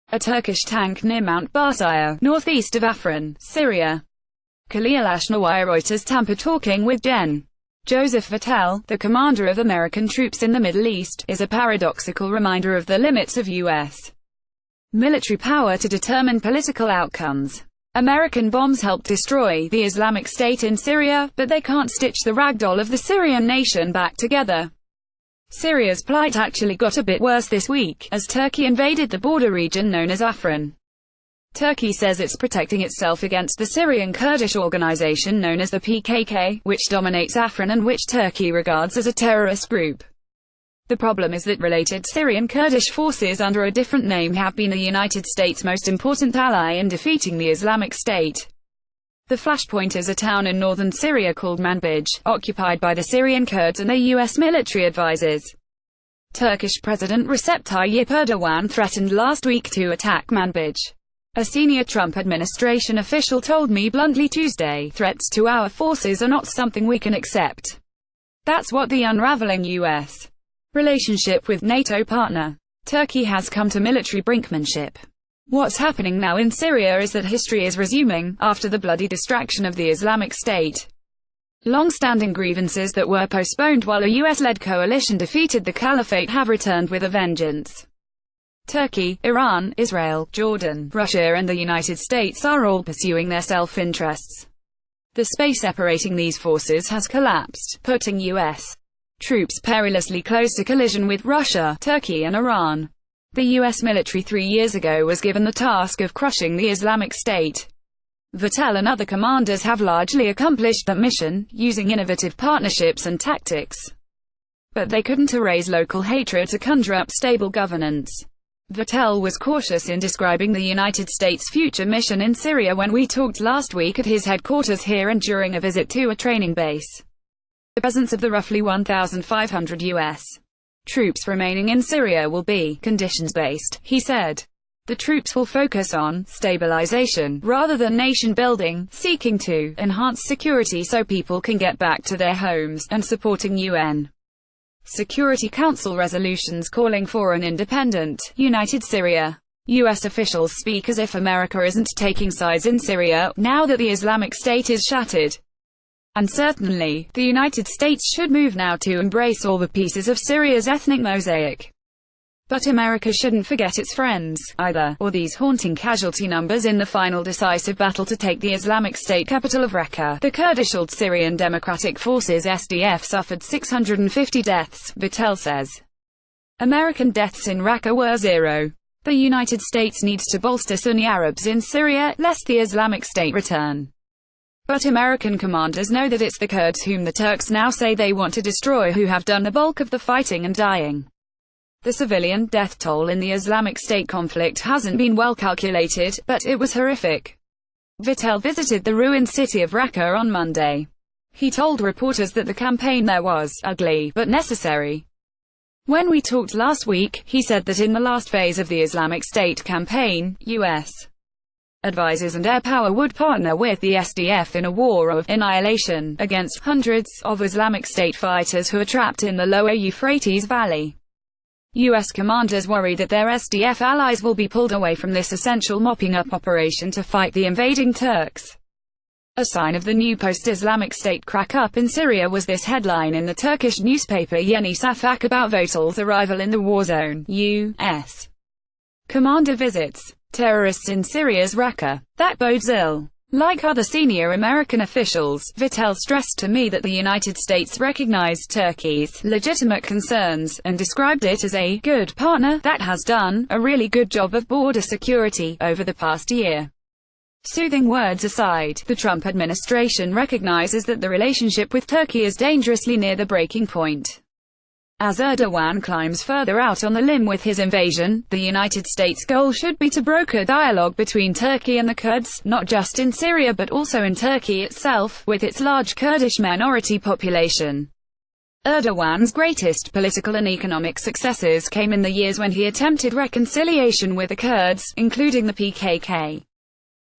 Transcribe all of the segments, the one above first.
a Turkish tank near Mount Barsaya, northeast of Afrin, Syria. Khalil Ashnawai. Reuters. Tampa. Talking with Gen. Joseph Vattel, the commander of American troops in the Middle East, is a paradoxical reminder of the limits of U.S. military power to determine political outcomes. American bombs helped destroy the Islamic State in Syria, but they can't stitch the ragdoll of the Syrian nation back together. Syria's plight actually got a bit worse this week, as Turkey invaded the border region known as Afrin. Turkey says it's protecting itself against the Syrian Kurdish organization known as the PKK, which dominates Afrin and which Turkey regards as a terrorist group. The problem is that related Syrian Kurdish forces under a different name have been the United States' most important ally in defeating the Islamic State. The flashpoint is a town in northern Syria called Manbij, occupied by the Syrian Kurds and their U.S. military advisors. Turkish President Recep Tayyip Erdogan threatened last week to attack Manbij. A senior Trump administration official told me bluntly Tuesday, "Threats to our forces are not something we can accept." That's what the unraveling U.S. relationship with NATO partner Turkey has come to military brinkmanship. What's happening now in Syria is that history is resuming, after the bloody distraction of the Islamic State. Long-standing grievances that were postponed while a US-led coalition defeated the caliphate have returned with a vengeance. Turkey, Iran, Israel, Jordan, Russia and the United States are all pursuing their self-interests. The space separating these forces has collapsed, putting U.S. troops perilously close to collision with Russia, Turkey and Iran. The U.S. military 3 years ago was given the task of crushing the Islamic State. Vattel and other commanders have largely accomplished that mission, using innovative partnerships and tactics. But they couldn't erase local hatred to conjure up stable governance. Vattel was cautious in describing the United States' future mission in Syria when we talked last week at his headquarters here and during a visit to a training base. The presence of the roughly 1,500 U.S. troops remaining in Syria will be conditions-based, he said. The troops will focus on stabilization, rather than nation-building, seeking to enhance security so people can get back to their homes, and supporting UN Security Council resolutions calling for an independent, united Syria. U.S. officials speak as if America isn't taking sides in Syria, now that the Islamic State is shattered. And certainly, the United States should move now to embrace all the pieces of Syria's ethnic mosaic. But America shouldn't forget its friends, either, or these haunting casualty numbers in the final decisive battle to take the Islamic State capital of Raqqa. The Kurdish-held Syrian Democratic Forces SDF suffered 650 deaths, Vattel says. American deaths in Raqqa were 0. The United States needs to bolster Sunni Arabs in Syria, lest the Islamic State return. But American commanders know that it's the Kurds whom the Turks now say they want to destroy who have done the bulk of the fighting and dying. The civilian death toll in the Islamic State conflict hasn't been well calculated, but it was horrific. Vattel visited the ruined city of Raqqa on Monday. He told reporters that the campaign there was ugly, but necessary. When we talked last week, he said that in the last phase of the Islamic State campaign, U.S. advisors and air power would partner with the SDF in a war of annihilation against hundreds of Islamic State fighters who are trapped in the lower Euphrates Valley. U.S. commanders worry that their SDF allies will be pulled away from this essential mopping-up operation to fight the invading Turks. A sign of the new post-Islamic State crack-up in Syria was this headline in the Turkish newspaper Yeni Şafak about Vattel's arrival in the war zone. U.S. commander visits terrorists in Syria's Raqqa. That bodes ill. Like other senior American officials, Vattel stressed to me that the United States recognized Turkey's legitimate concerns, and described it as a good partner that has done a really good job of border security over the past year. Soothing words aside, the Trump administration recognizes that the relationship with Turkey is dangerously near the breaking point. As Erdogan climbs further out on the limb with his invasion, the United States' goal should be to broker dialogue between Turkey and the Kurds, not just in Syria but also in Turkey itself, with its large Kurdish minority population. Erdogan's greatest political and economic successes came in the years when he attempted reconciliation with the Kurds, including the PKK.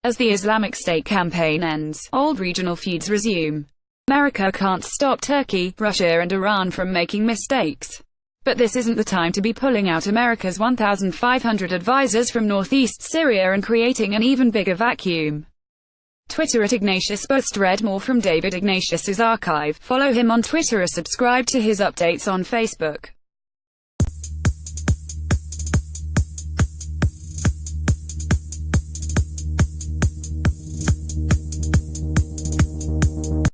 As the Islamic State campaign ends, old regional feuds resume. America can't stop Turkey, Russia and Iran from making mistakes. But this isn't the time to be pulling out America's 1,500 advisors from northeast Syria and creating an even bigger vacuum. Twitter @IgnatiusBust. Read more from David Ignatius's archive. Follow him on Twitter or subscribe to his updates on Facebook.